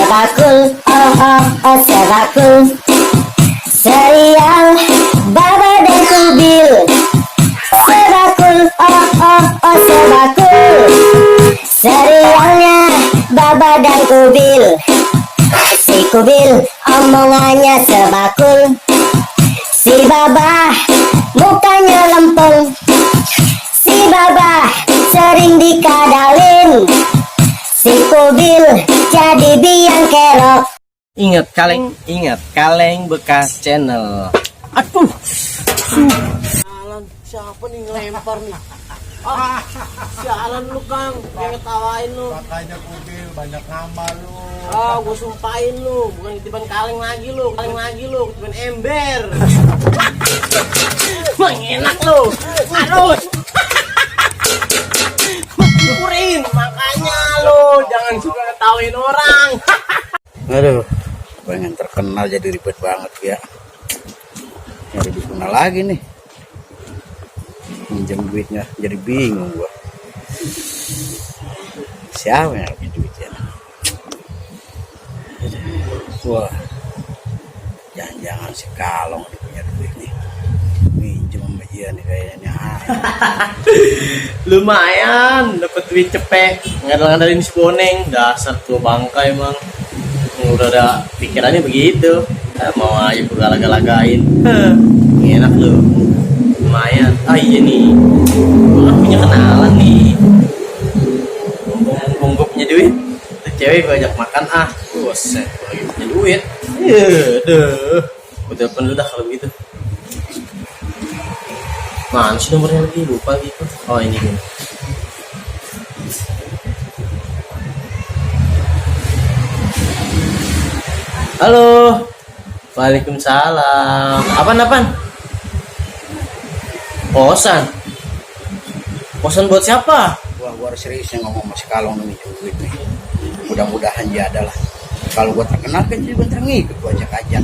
Sebakul, oh oh oh sebakul. Serial Baba dan Kubil. Sebakul, oh oh oh sebakul. Serialnya Baba dan Kubil. Si Kubil omongannya sebakul. Si Baba mukanya lempeng. Si Baba sering dikadalin. Si Kubil jadi biang kerok. Ingat kaleng bekas channel. Aduh, siapa nih ngelempar nih? Sialan lu Kang, yang ketawain lu. Makanya Kubil banyak ngamal lu. Gue sumpahin lu, bukan ketiban kaleng lagi lu, ketiban ember. Bang enak lu, aduh. Kukurin, makanya lu jangan suka ketawain orang. Aduh, pengen terkenal jadi ribet banget ya. Nyari dukungan lagi nih. Minjem duitnya jadi bingung gua. Siapa yang punya duitnya? Wah, jangan-jangan si Kalong nih punya duit nih. Minjem sama dia nih kayaknya. Lumayan, dapet duit cepet. Ngadal-ngadalin si Boneng, dasar tua bangka emang. Udah ada pikirannya begitu. Mau aja gue galag-galagain. Enak lu. Lumayan. Iya nih, gue kan punya kenalan nih. Mumpung gue punya duit, tuh cewek gue ajak makan Boset, gue lagi punya duit. Deh. Gue telepon lu dah kalau begitu. Mana sih nomornya lagi? Lupa gitu. Oh ini nih. Halo. Waalaikumsalam. Apaan? Kosan buat siapa? Wah, gua harus seriusnya ngomong sama si Kalong nih duit nih. Mudah-mudahan ya adalah. Kalau gua terkenal kan jadi bentar ngikut gua ajak-ajak.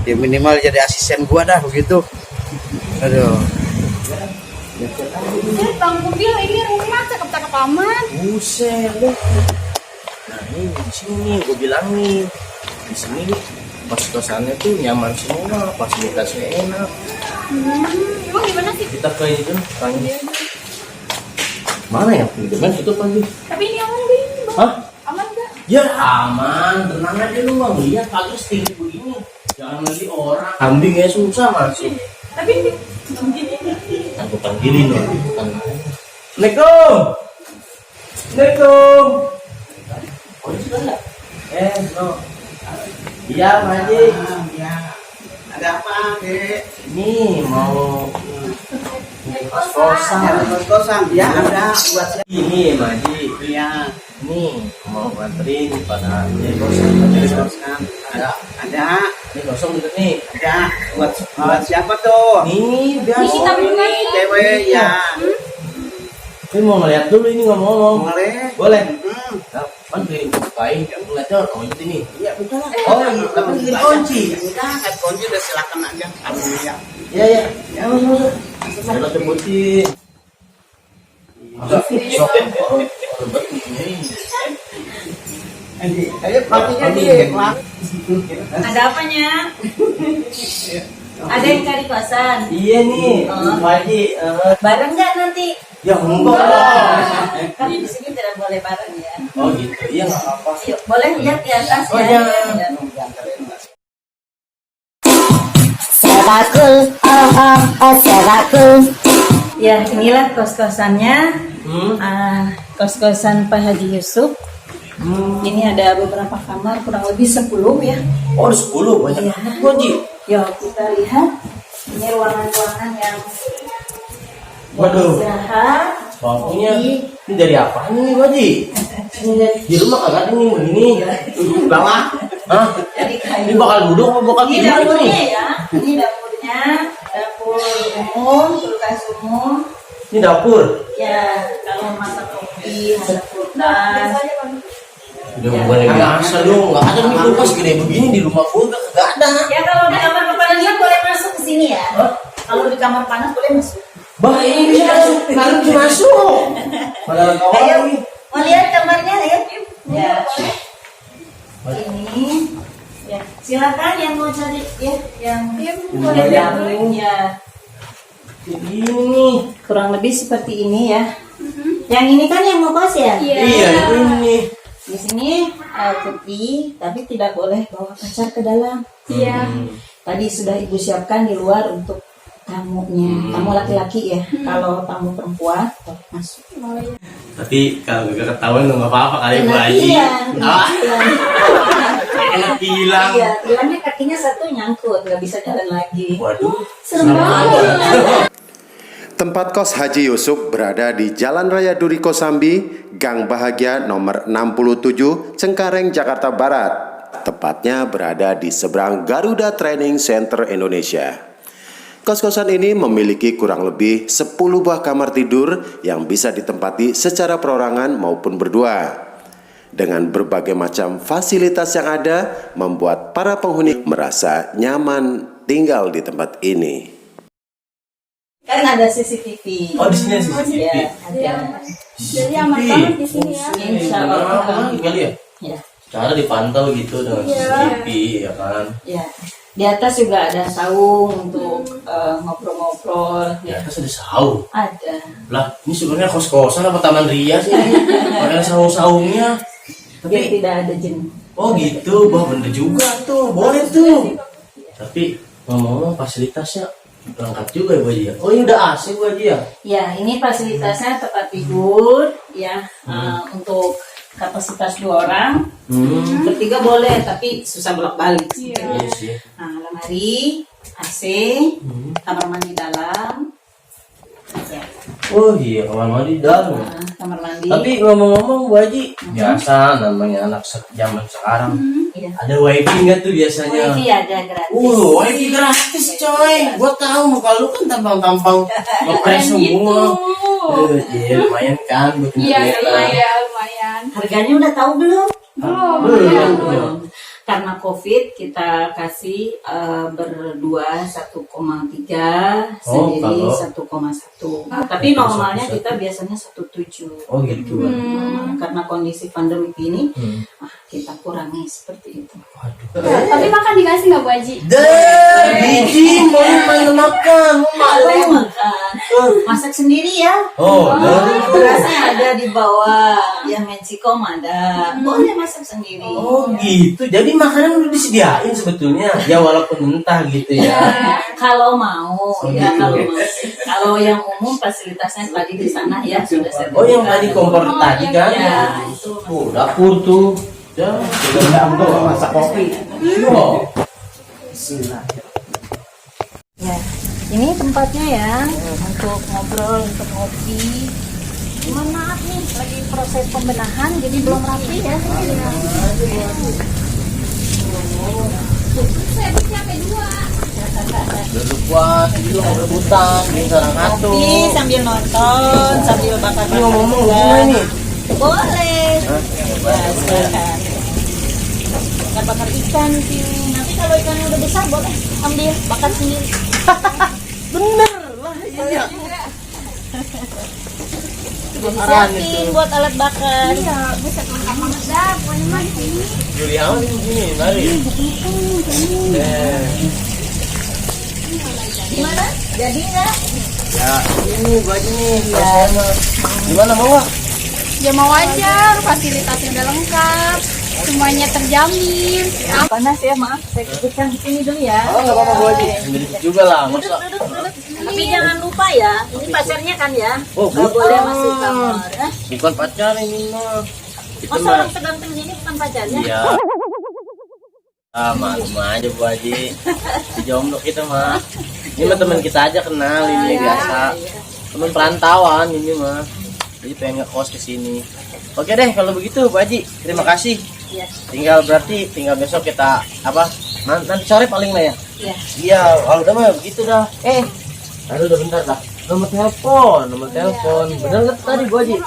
Ya minimal jadi asisten gua dah begitu. Aduh. Bang Kubil, ini rumah cakep-cakep amat. Buset lu. Nah ini di sini gue bilang nih, di sini kos-kosannya tuh nyaman semua, fasilitasnya enak. Emang gimana sih? Kita ke itu tanya. Mana ya? Pinjaman tutup lagi. Tapi ini aman nih, Bang. Hah? Aman gak? Ya aman, tenang aja lu bang. Lihat kagak setinggi begini. Jangan lagi orang. Kambing ya susah masuk. Tapi ini Aku panggilin loh. Assalamualaikum. Assalamualaikum. Oh ini sudah enggak? No. Iya Pak Haji. Ya. Ada apa, Dek? Ini mau Kos-kosan. Ya, ada buat siapa? ini Pak Haji. Iya. Ini mau nganterin pada jadi kosan. Ada. Ini kosong gitu nih. Ada. Buat siapa tuh? Ini biasa. kita bukan. Cewek ya. Ini mau ngeliat dulu ini ngomong. Boleh. Boleh. Nah, kan dibukain kan ngeliatnya oh ini nih. Iya, betul lah. Oh, tapi ini kunci. Udah, kan kunci udah silakan aja. Alhamdulillah. Iya ya. Ya masuk. Saya sebutin. Ayo partinya dia. ada apanya? Ada yang cari kosan. Iya nih, Pak Haji. Bareng nggak nanti? Ya enggak lah. Kan di sini tidak boleh bareng ya. Oh gitu, iya nggak apa-apa. Yuk, boleh lihat di atas Oh ya. jangan. Sebakul, oh oh oh sebakul. Ya, inilah kos-kosannya. Hmm. Kos-kosan Pak Haji Yusuf. Ini ada beberapa kamar, kurang lebih 10 ya. Oh ada 10 banyak. Iya. Kunci. Yuk kita lihat. Ini ruangan-ruangan yang Waduh. istirahat. Bangkunya ini dari apa nih Pak Haji? Di rumah kagak ada nih begini. Duduk bawah. Hah? Dari kayu. Ini bakal duduk apa bakal Ini gimana dapurnya nih? ya. Ini dapurnya, dapur umum, kulkas umum. Ini dapur. Ya, kalau masak kopi, masak kulkas. Udah bukan yang biasa dong. Nggak ada nih kulkas gede begini di rumah gua kagak ada. Ya kalau di kamar panas boleh masuk ke sini ya. Hah? Kalau di kamar panas boleh masuk. Bah ini bisa masuk. Kalau bisa masuk. Padahal Ayo, kawan ini. mau lihat kamarnya ayo. Ya. Ini ya, silakan yang mau cari ya, yang ya. Ini Kurang lebih seperti ini ya. Yang ini kan yang mau kos ya? iya ini. Di sini putih, tapi tidak boleh bawa pacar ke dalam. Iya. Tadi sudah ibu siapkan di luar untuk tamunya, tamu laki-laki ya. Kalau tamu perempuan boleh masuk. Tapi kalau gak ketahuan nggak apa-apa kali Bu Haji. Ah, enak bilang. Iya, bilangnya kakinya satu nyangkut, nggak bisa jalan lagi. Waduh. Serem banget. Tempat kos Haji Yusuf berada di Jalan Raya Duri Kosambi, Gang Bahagia nomor 67, Cengkareng, Jakarta Barat. Tepatnya berada di seberang Garuda Training Center Indonesia. Kos-kosan ini memiliki kurang lebih 10 buah kamar tidur yang bisa ditempati secara perorangan maupun berdua. Dengan berbagai macam fasilitas yang ada, membuat para penghuni merasa nyaman tinggal di tempat ini. Kan ada CCTV. Oh di sini CCTV. Ya, ada. Jadi aman banget di sini ya. Insya Apa Allah. lagi kali ya? Ya, Cara dipantau gitu dengan CCTV ya kan. ya. Di atas juga ada saung untuk ngobrol-ngobrol. Ya atas ada saung. Ada. Lah ini sebenarnya kos-kosan apa taman rias ini? Makanya saung-saungnya. Biar Tapi tidak ada jin. oh gitu, wah bener juga tuh, boleh tuh. Tapi ngomong-ngomong fasilitasnya lengkap juga ya Bu Haji ya. Oh ini udah AC Bu Haji ya? Ya, ini fasilitasnya tempat tidur ya untuk kapasitas 2 orang. Bertiga boleh, tapi susah bolak-balik. Iya sih. Nah, lemari, AC, kamar mandi dalam. Ya, Oh iya kamar mandi dalam. kamar mandi. Tapi ngomong-ngomong Bu Haji, biasa namanya anak zaman sekarang. Iya. Ada wifi nggak tuh biasanya? Wifi ada gratis. Wifi gratis coy. Gua tahu muka lu kan tampang-tampang ngepres semua. Iya lumayan kan buat Iya, internet. lumayan. Harganya udah tahu belum? Belum. Karena COVID kita kasih berdua 1,3, Oh, sendiri kalau- 1,1. Tapi normalnya kita biasanya 1,7. Oh gitu. Karena kondisi pandemi ini, kita kurangi seperti itu. Tapi makan dikasih nggak Bu Haji? Deh, biji mau main makan. Boleh makan. Masak sendiri ya. Oh, Berasnya ada di bawah. Yang Mexico ada. Boleh masak sendiri. oh gitu. Jadi makanan udah disediain sebetulnya. Ya walaupun mentah gitu ya. Kalau mau, ya kalau mau. Kalau yang umum fasilitasnya tadi di sana ya sudah saya. Oh yang tadi kompor tadi kan? Ya, itu. Oh, dapur tuh. Ya, dapur masak kopi. Oh. Ya, ini tempatnya ya untuk ngobrol, untuk ngopi. Mohon maaf nih, lagi proses pembenahan, jadi belum rapi ya. Duduk buat itu rebutan di sarang atu. Ngopi sambil nonton, sambil bakar Ini ngomong gimana ini? Boleh. Ya, silakan. Bakar ikan sih. Nanti kalau ikannya udah besar boleh ambil bakar sendiri. Bener lah iya. Siapin buat alat bakar. Iya, bisa lengkap banget dah. Pokoknya mah di sini. Juli awan ini begini, mari. Gimana? Jadi nggak? Ya, ini baju nih. Ya. Gimana mau nggak? Ya mau aja, fasilitasnya udah lengkap. Semuanya terjamin. Panas ya, maaf. Saya kejutkan di sini dulu ya. Oh, nggak apa-apa Bu Haji. Sendiri juga lah, masa. Tapi jangan lupa ya, ini pacarnya kan ya. Oh, Nggak bukan. boleh masuk kamar. Ya. Bukan pacar ini mah. Itu Masa mah. orang seganteng ini bukan pacarnya? Iya. Ah, maklum aja Bu Haji. Si jomblo kita mah. Ini mah teman kita aja kenal ini biasa. Teman perantauan ini mah. Jadi pengen ngekos ke sini. Oke deh kalau begitu Bu Haji. Terima kasih. Iya. Tinggal besok kita apa? Nanti sore paling lah ya. Iya. Iya, kalau udah mah begitu dah. Aduh udah bentar dah. Nomor telepon. Bener nggak tadi Bu Haji?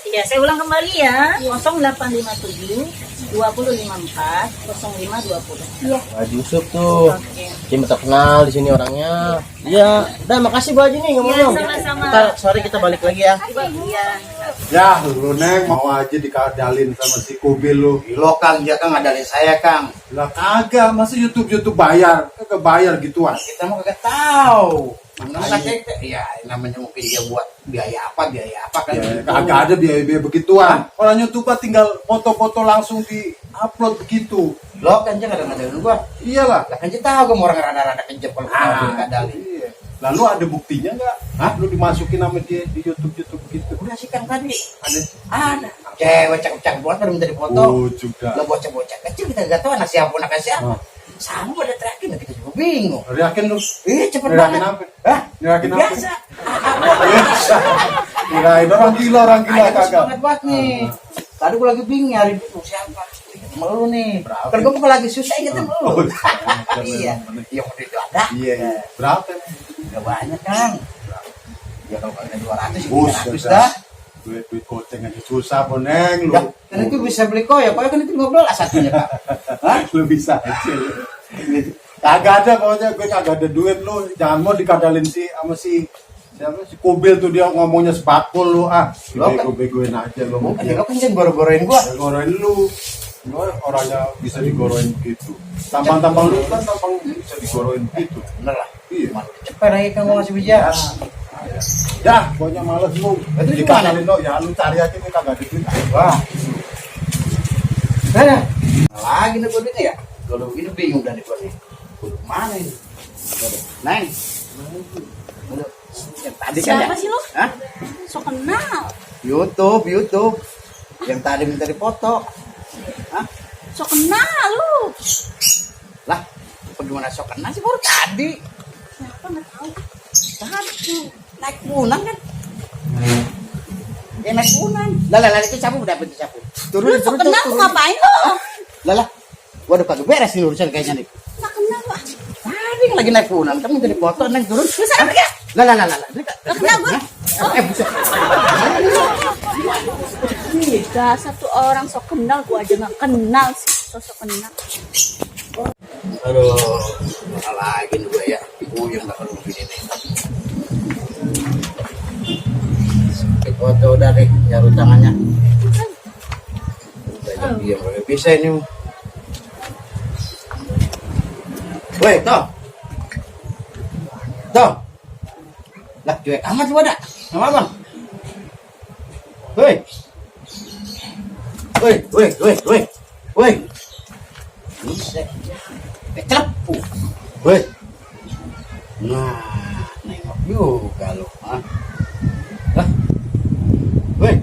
Iya, saya ulang kembali ya. 0857 2054 0520. Iya. Bu Haji Yusuf tuh. Oke. Kita terkenal di sini orangnya. Iya, udah makasih Bu Haji nih ngomong. Iya, sama-sama. Ntar sore kita balik lagi ya. Iya. Ya, lu Neng mau aja dikadalin sama si Kubil lu. Lo Kang, dia kan ngadalin saya Kang. Lah kagak, masa YouTube bayar? Kagak bayar gituan. Kita mau kagak tahu. Namanya ya namanya mungkin dia buat biaya apa kan. Ya, kagak ada biaya-biaya begituan. Orang YouTuber tinggal foto-foto langsung di-upload begitu. Lo kan jangan ngadalin gua. Iyalah. Lah kan dia tahu gua mau orang rada-rada kejam kalau mau dikadalin. Iya. Lalu ada buktinya nggak? Hah? Lu dimasukin sama dia di YouTube gitu. Udah sih Kang tadi. Ada. Ada. Cewek cakep-cakep buat kan minta dipoto. Oh, juga. Lo bocah-bocah kecil kita nggak tahu anak siapa siapa. Oh. Sama pada terakhir kita juga bingung. Yakin lu? Cepet Yakin banget. apa? Hah? Yakin apa? Biasa. Biasa. Kirain orang gila Kagak kagak. semangat banget nih. Tadi gue lagi bingung nyari dulu siapa. Sama lu nih. Kan gue bukan lagi susah inget sama lu. Iya. Iya udah itu ada. Iya. Berapa? Gak banyak Kang. Ya kalau ada 200 sih Buset 300 dah. Duit goceng aja susah Neng lu. Ya, kan itu bisa beli koyo kan itu 15 satunya Kak. Hah? Lu bisa aja lu. Kagak ada pokoknya gue kagak ada duit lu. Jangan mau dikadalin sama si siapa si Kubil tuh dia ngomongnya sepakul lu Lo kan- bego-begoin aja lu. Bukan lo kan jangan goro-goroin gua. Goroin lu. Lu orangnya bisa digoroin gitu. Tampang-tampang lu kan tampang bisa digoroin gitu. Bener lah. Iya. Cepet lagi kan gua ngasih bijak. Ya, pokoknya males lu. Itu Dikadalin lo, ya lu cari aja nih kagak ada duit. Wah. Nah, lagi nih gua duitnya ya. Kalau begini bingung dan gua nih. Kudu mana ini? Neng. Aduh. Yang tadi kan Siapa ya? sih lu? Hah? So kenal. YouTube. Yang tadi minta dipoto. Hah? So kenal lu. Lah, bagaimana sok kenal sih baru tadi? Siapa nggak tahu. Tadi naik punan kan? Ya naik punan. Lah itu sapu udah bentuk sapu. Lu so kenal tuh ngapain lu? Lah. Waduh kagak beres nih urusan kayaknya nih. Nggak kenal lu. Tadi kan lagi naik punan, kamu jadi foto naik turun. Lu sana pergi. Lah. Nggak kenal gua. Buset. Dasar tuh orang so kenal, gua aja nggak kenal sih. Sosok kenal. Aduh, salah lagi nih gue ya. Puyeng dah kalau begini nih. Sampai foto udah deh, jarum tangannya. Udah diam, udah bisa ini. Woi, Tom. Lah, cuek amat lu ada. Sama Bang. Woi. Buset. Cepu. Woi. Nah, nengok juga lu. Lah. Woi.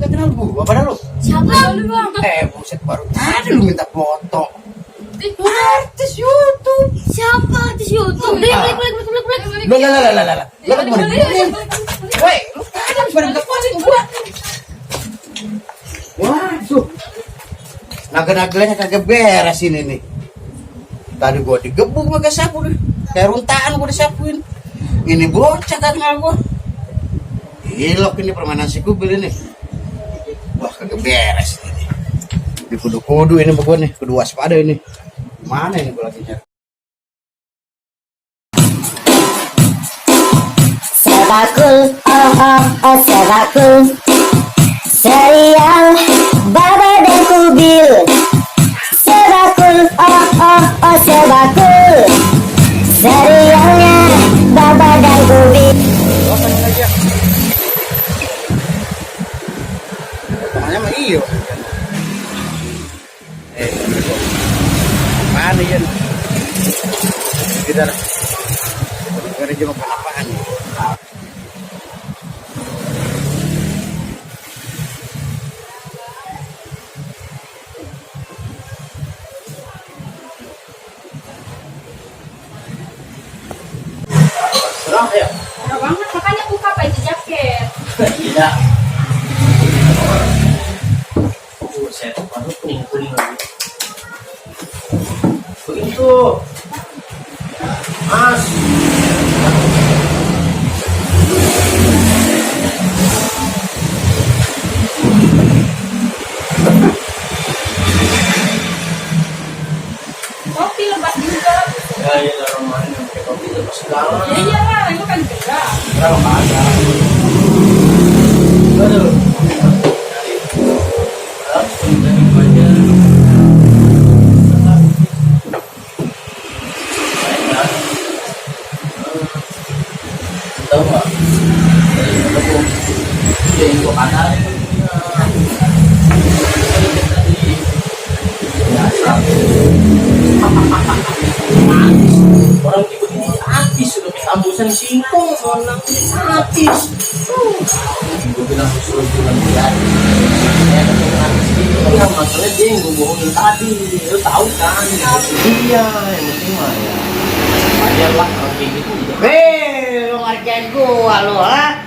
Gak kenal gua pada lu. Siapa lu bang? Buset baru tadi lu minta foto. Artis YouTube. Siapa di YouTube? Balik. Lah. Lah mau dibunuhin. Woi, lu tadi habis pada minta foto ke gua. Waduh. Naga-naganya kagak beres ini nih. Tadi gua digebuk pakai sapu nih. Kayak runtaan gua disapuin. Ini bocah kan gua. Gilok ini permainan si Kubil ini. Wah kagak beres ini. Di kudu-kudu ini gua nih, kudu waspada ini. Mana ini gua lagi nyari? Sebakul, sebakul. Serial Baba dan Kubil. Sebakul, sebakul. Serialnya Baba dan Kubil. Namanya mah iyo. Mana ya? Kita ada jenguk apaan? Serang ya? Udah banget, makanya buka baju jaket. Tidak. Buset, baru kuning lagi. Begitu. Mas. Iya lah, itu kan gerak. Kalau nggak ada. Aduh. Tahu nggak? Yang gua kanan orang tiba-tiba artis sudah kehambusan singkong orang artis gue bilang suruh bilang dia artis itu yang masalahnya dia yang gue bohongin tadi lu tahu kan iya yang penting mah ya wajar lah kalau kayak gitu Lu ngerjain gua lu, ha?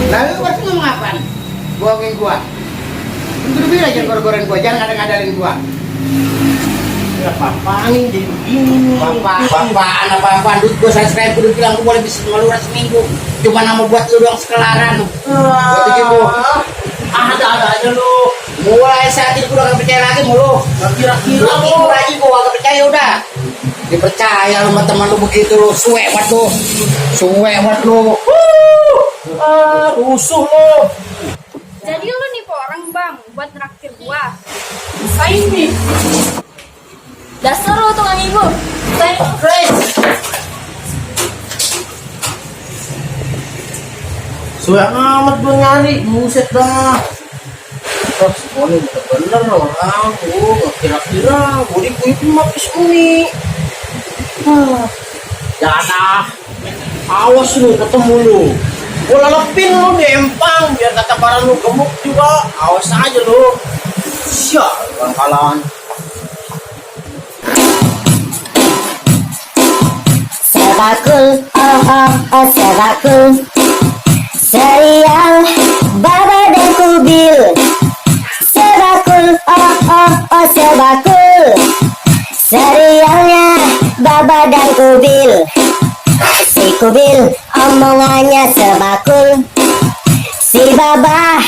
Lalu berarti ngomong apaan? Bohongin gua. Udah bilang jangan goreng gua, jangan ngada-ngadain gua. ya papa nih jadi begini nih Bapak, duit gua subscribe udah bilang gua boleh bisa ngeluaran seminggu. Cuma nama buat lu doang sekelaran. Berarti gitu. ada aja lu Mulai saat ini gua udah gak percaya lagi sama lu. kira-kira Lu lu aja gua gak percaya udah. Dipercaya lu sama teman lu begitu lu, suwe banget lu. rusuh lu Jadi lu nipu orang bang, buat traktir gua. Sain nih. Dasar lu tukang ibu. Sain. suwe amat gue nyari buset dah terus ini bener orang gue kira-kira gue dipuipin mapis umi jangan awas lu ketemu lu gue lelepin lu di empang biar kata barang lu gemuk juga awas aja lu siap bangkalan Sebakul, sebakul. Serial Baba dan Kubil. Sebakul, sebakul. Serialnya Baba dan Kubil. Si Kubil omongannya sebakul. Si Baba